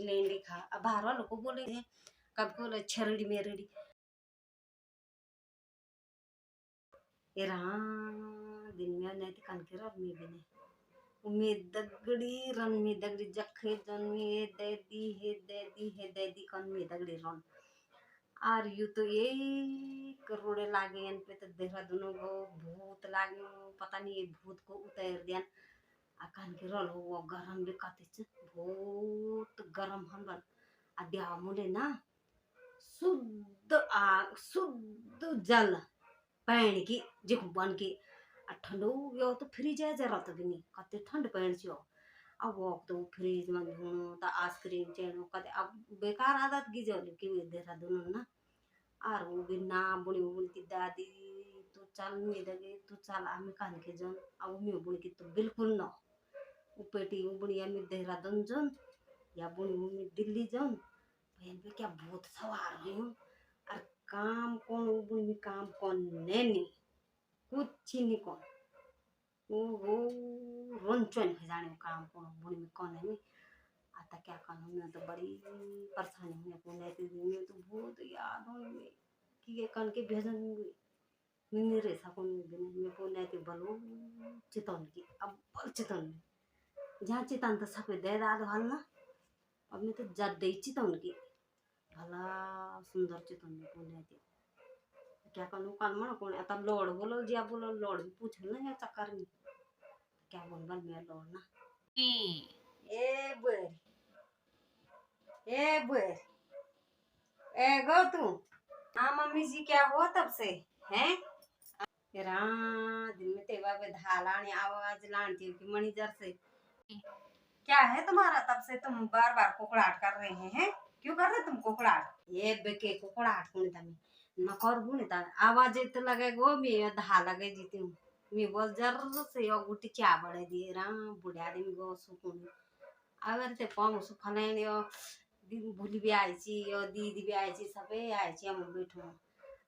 लेंडी खा। अब बाहर वालों को बोलेंगे, कब बोले छरड़ी मेरड़ी ये रहा दिन में नहीं तो कनके रन में भी नहीं उम्मीद दगड़ी रन में दगड़ी जखे जन में दे दी कन में दगड़ी रन और यू तो ये करोड़े लागे इन पे तो देहरादून को भूत लागे पता नहीं ये भूत को उतार दिया अकान के रोल वो गरम भी काते बहुत गरम हम बन अद्या मुले ना शुद्ध आग शुद्ध जल पैन की जिख बन की ठंडो यो तो फ्रिज है जरा तो भी नहीं कते ठंड पैन छियो अब वो तो फ्रिज में धुनो तो आइसक्रीम चेनो कते अब बेकार आदत की जो कि देहरादून ना और वो भी ना बुनी बुनी की दादी तो चल नहीं दगे तो चल आम्ही कान के जन अब मी बुनी की तो बिल्कुल ना उपेटी बुनी आम्ही देहरादून जन या बुनी बुनी दिल्ली जन बहन पे क्या भूत सवार रही हूँ और काम कौन बुनी में काम कौन नहीं कुछ नहीं कौन वो रोंचन जाने काम कौन बुनी में कौन है आता क्या करना मैं तो बड़ी परेशानी हुई अपने में तो बहुत याद हो कि ये कल के भेजन मेरे सकों में बोलने के बलो चितौन की अब बल चितौन जहाँ चितौन तो सब दे दाद हल ना अब मैं तो जद दे चितौन की भला सुंदर चितौन में बोलने के क्या करूँ कल मन कौन आता लौड़ बोलो जिया बोलो लौड़ भी पूछ ना या चक्कर में क्या बोल बल मैं लौड़ ना ए बुर ए गो तू हाँ मम्मी जी क्या हुआ तब से हैं दिन में तेवा पे धालानी आवाज लानती हूँ कि मणिजर से क्या है तुम्हारा तब से तुम बार बार कुकड़ाहट कर रहे हैं क्यों कर रहे तुम कुकड़ाहट ये बेके कुकड़ाहट कुनी तमी न कर गुनी ता आवाज तो लगे गो मी धा लगे जीती हूँ मी बोल जर से यो गुटी चा बड़े दिए रा बुढ़ा दिन गो सुकुनी अगर ते पाऊँ सुखने यो भूली भी आई ची यो दीदी भी आई ची सबे आई ची हम बैठो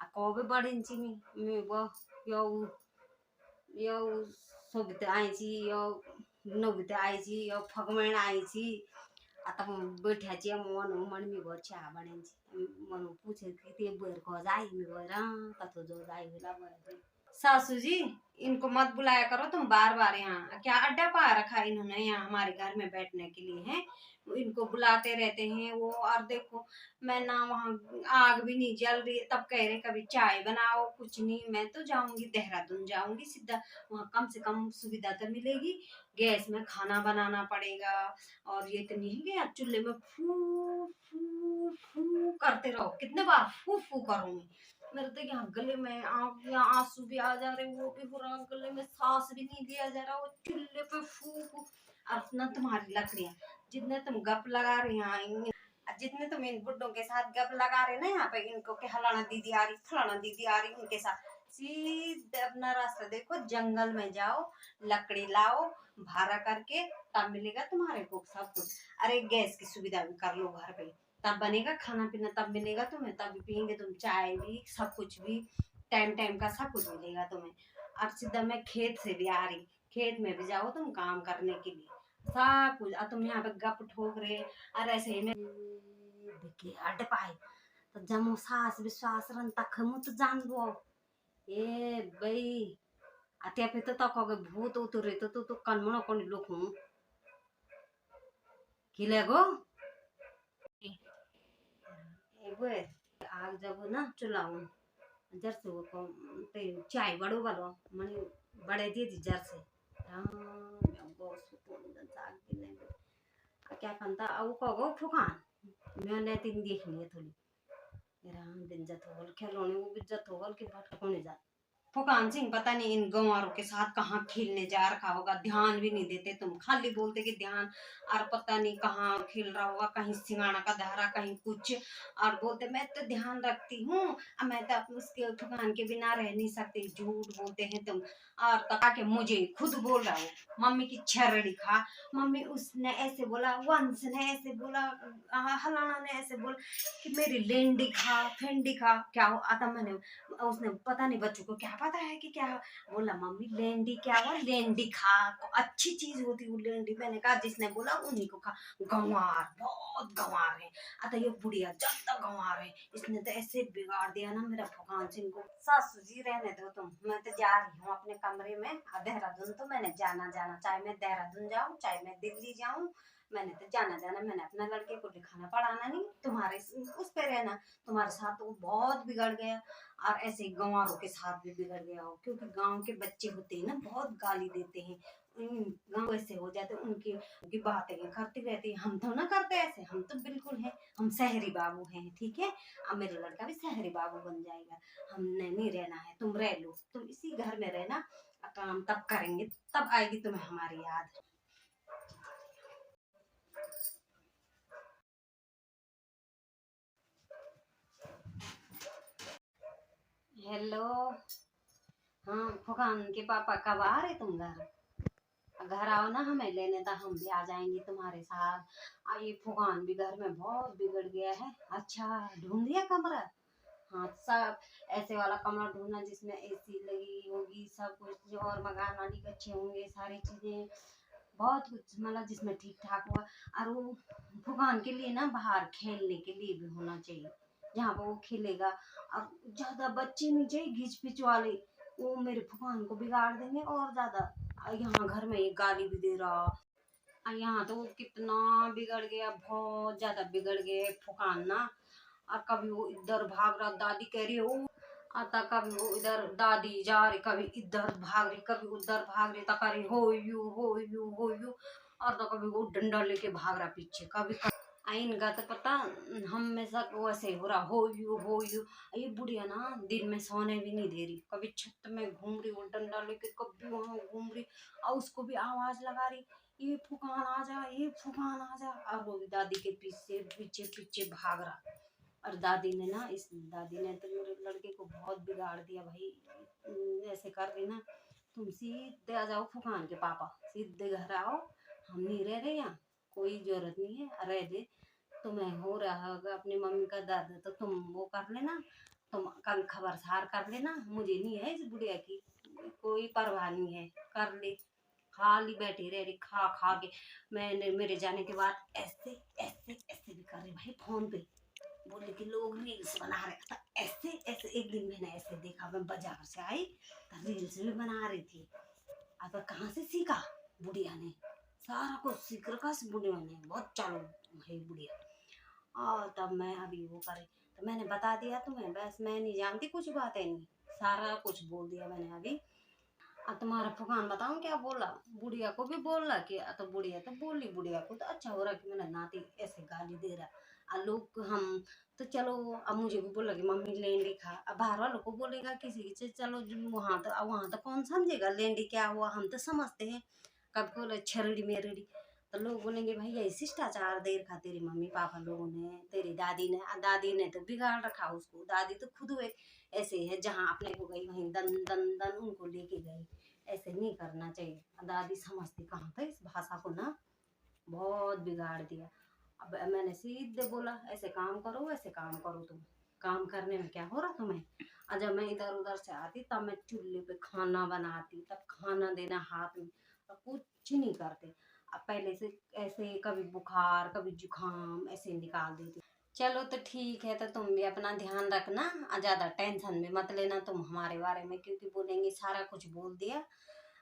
आ कबे बड़िन ची मी वो यो सोबिते आई ची यो नोबिते आई ची यो फगमैन आई ची आता बैठा ची मन मन मी वो चा बड़िन ची मन पूछे कि ते बर को जाई मी बोरा कतो जो जाई होला बर सासू जी इनको मत बुलाया करो तुम बार बार यहाँ क्या अड्डा पा रखा इन्होंने यहाँ हमारे घर में बैठने के लिए है इनको बुलाते रहते हैं वो और देखो मैं ना वहाँ आग भी नहीं जल रही तब कह रहे कभी चाय बनाओ कुछ नहीं मैं तो जाऊंगी देहरादून जाऊंगी सीधा वहाँ कम से कम सुविधा तो मिलेगी गैस में खाना बनाना पड़ेगा और ये तो नहीं गया चूल्हे में फू फू फू करते रहो कितने बार फू फू करूंगी मेरे तो यहाँ गले में यहाँ आंसू भी आ जा रहे वो भी हो रहा गले में सांस भी नहीं लिया जा रहा वो चूल्हे पे फूक और ना तुम्हारी लकड़ियाँ जितने तुम गप लगा रहे हैं जितने तुम इन बुड्ढों के साथ गप लगा रहे ना यहाँ पे इनको के हलाना दीदी आ रही फलाना दीदी आ रही उनके साथ सीधे अपना रास्ता देखो जंगल में जाओ लकड़ी लाओ भाड़ा करके तब मिलेगा तुम्हारे को सब कुछ अरे गैस की सुविधा भी कर लो घर पे तब बनेगा खाना पीना तब मिलेगा तुम्हें तब पियेंगे तुम चाय भी सब कुछ भी टाइम टाइम का सब कुछ मिलेगा तुम्हें अब सीधा मैं खेत से भी आ रही खेत में भी जाओ तुम काम करने के लिए सब कुछ और तुम यहाँ पे गप ठोक रहे और ऐसे ही में देखिए अड्ड पाए तो जमो सास विश्वास रन तक हम तो जान दो ए भाई अत्या पे तो तक भूत उतरे तो कनमनो कोन लोग हूँ किले गो आग जब ना चुलाऊ जर से वो ते चाय बड़ो वालो मनी बड़े दिए थी जर से क्या करता अब कहो फुकान मैंने तीन देख लिए थोड़ी दिन जत होल खेलोने वो भी जत होल कि भटकने जा फुकान सिंह पता नहीं इन गंवारों के साथ कहाँ खेलने जा रखा होगा ध्यान भी नहीं देते तुम खाली बोलते कि ध्यान और पता नहीं कहाँ खेल रहा होगा कहीं सिंगाना का दहरा कहीं कुछ और बोलते मैं तो ध्यान रखती हूँ मैं तो उसके फुकान के बिना रह नहीं सकती झूठ बोलते हैं तुम और कहा के मुझे खुद बोल रहा हो मम्मी की छरड़ी खा मम्मी उसने ऐसे बोला वंश ने ऐसे बोला हलाना ने ऐसे बोला कि मेरी लेंडी खा फेंडी खा क्या हो आता मैंने उसने पता नहीं बच्चों को क्या पता है कि क्या? बोला मम्मी लेंडी क्या हुआ, लेंडी खा, अच्छी चीज होती वो लेंडी। मैंने कहा जिसने बोला उन्हीं को खा। गंवार, बहुत गंवार है। अतः ये बुढ़िया ज्यादा गंवार है, इसने तो ऐसे बिगाड़ दिया ना मेरा भगवान सिंह को। सासू जी रहने दो तुम, मैं तो जा रही हूँ अपने कमरे में। देहरादून तो मैंने जाना जाना, चाहे मैं देहरादून जाऊँ चाहे मैं दिल्ली जाऊँ, मैंने तो जाना जाना। मैंने अपने लड़के को लिखाना पढ़ाना नहीं, तुम्हारे उस पे रहना। तुम्हारे साथ तो वो बहुत बिगड़ गया, और ऐसे गंवारों के साथ भी बिगड़ गया हो, क्योंकि गांव के बच्चे होते हैं ना बहुत गाली देते हैं। गांव ऐसे हो जाते, उनकी उनकी बातें करती रहती है। हम तो ना करते ऐसे, हम तो बिल्कुल है, हम शहरी बाबू हैं, ठीक है। अब मेरा लड़का भी शहरी बाबू बन जाएगा। हमने नहीं रहना है, तुम रह लो, तुम इसी घर में रहना। काम तब करेंगे, तब आएगी तुम्हें हमारी याद। हेलो। हाँ फुकान के पापा कब आ रहे तुम घर? घर आओ ना हमें लेने, तो हम भी आ जाएंगे तुम्हारे साथ। ये फुकान भी घर में बहुत बिगड़ गया है। अच्छा ढूंढ लिया कमरा? हाँ सब ऐसे वाला कमरा ढूंढना जिसमें एसी लगी होगी, सब कुछ, और मकान मालिक अच्छे होंगे, सारी चीजें बहुत कुछ, मतलब जिसमें ठीक ठाक हुआ। और वो फुकान के लिए ना बाहर खेलने के लिए भी होना चाहिए, जहाँ पर वो खेलेगा। और ज्यादा बच्चे नहीं चाहिए घिच पिच वाले, वो मेरे फुकान को बिगाड़ देंगे और ज्यादा। यहाँ घर में ये गाली भी दे रहा। यहाँ तो वो कितना बिगड़ गया, बहुत ज्यादा बिगड़ गया फुकान ना। और कभी वो इधर भाग रहा, दादी कह रही है वो आता, कभी वो इधर दादी जा रही, कभी इधर भाग रही, कभी उधर भाग रही, तो करी हो यू हो यू हो यू। और तो कभी वो डंडा लेके भाग रहा पीछे, कभी इनका तो पता, हम में सब वैसे हो रहा हो यू। ये बुढ़िया ना दिन में सोने भी नहीं दे रही, कभी छत में घूम रही वो डंडा लेके, कभी वहां घूम रही, और उसको भी आवाज लगा रही, ये फुकान आ जा, ये फुकान आ जा। और वो भी दादी के पीछे पीछे पीछे भाग रहा। और दादी ने ना, इस दादी ने तो मेरे लड़के को बहुत बिगाड़ दिया भाई। ऐसे कर रही ना, तुम सीधे आ जाओ फुकान के पापा, सीधे घर आओ, हम नहीं रह रहे यहाँ, कोई जरूरत नहीं है रह दे। तुम्हें हो रहा होगा अपनी मम्मी का दर्द, तो तुम वो कर लेना, तुम कल खबरसार कर लेना। मुझे नहीं है इस बुढ़िया की कोई परवाह नहीं है, कर ले। खाली बैठी रह रही खा खा के। मैंने मेरे जाने के बाद ऐसे ऐसे ऐसे भी कर रही भाई फोन पे, बोले कि लोग रील्स बना रहे था ऐसे ऐसे। एक दिन मैंने ऐसे देखा, मैं बाजार से आई तो रील्स भी बना रही थी। अब कहाँ से सीखा? बुढ़िया ने सारा कुछ सीख रखा इस बुढ़िया ने, बहुत चालू है बुढ़िया। और तब मैं अभी वो करे, तो मैंने बता दिया तुम्हें, बस मैं नहीं जानती कुछ बातें नहीं, सारा कुछ बोल दिया मैंने अभी। अब तुम्हारा फुकान बताऊं क्या बोला, बुढ़िया को भी बोला कि तो बुढ़िया तो बोली, बुढ़िया को तो अच्छा हो रहा कि मेरा नाती ऐसे गाली दे रहा। और लोग हम तो चलो, अब मुझे भी बोला कि मम्मी लेंडी खा, अब बाहर वालों को बोलेगा किसी से, चलो वहां तो कौन समझेगा लेंडी क्या हुआ, हम तो समझते हैं। कब बोले छरड़ी मेरड़ी, तो लोग बोलेंगे भाई यही शिष्टाचार दे रखा तेरी मम्मी पापा लोगों ने, तेरी दादी ने तो बिगाड़ रखा उसको। दादी तो खुद एक ऐसे है, जहाँ अपने को गई वहीं दन दन दन उनको लेके गई। ऐसे नहीं करना चाहिए। दादी समझती कहाँ था इस भाषा को ना, बहुत बिगाड़ दिया। अब मैंने सीधे बोला ऐसे काम करो वैसे काम करो, तुम काम करने में क्या हो रहा तुम्हें। और जब मैं इधर उधर से आती तब मैं चूल्हे पे खाना बनाती, तब खाना देना हाथ में, अब कुछ नहीं करते। अब पहले से ऐसे कभी बुखार कभी जुकाम ऐसे निकाल देती। चलो तो ठीक है, तो तुम भी अपना ध्यान रखना, ज्यादा टेंशन में मत लेना तुम हमारे बारे में, क्योंकि बोलेंगे सारा कुछ बोल दिया।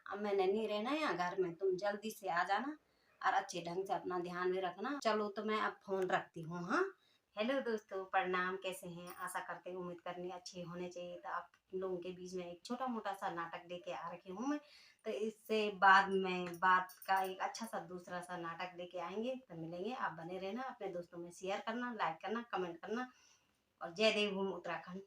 अब मैंने नहीं रहना यहाँ घर में, तुम जल्दी से आ जाना, और अच्छे ढंग से अपना ध्यान भी रखना। चलो तो मैं अब फोन रखती हूँ। हाँ हेलो दोस्तों, प्रणाम, कैसे हैं? आशा करते हैं, उम्मीद करनी अच्छे होने चाहिए। तो आप लोगों के बीच में एक छोटा मोटा सा नाटक लेके आ रखी हूँ मैं, तो इससे बाद में बात का एक अच्छा सा दूसरा सा नाटक लेके आएंगे, तो मिलेंगे। आप बने रहना, अपने दोस्तों में शेयर करना, लाइक करना, कमेंट करना। और जय देव भूमि उत्तराखंड।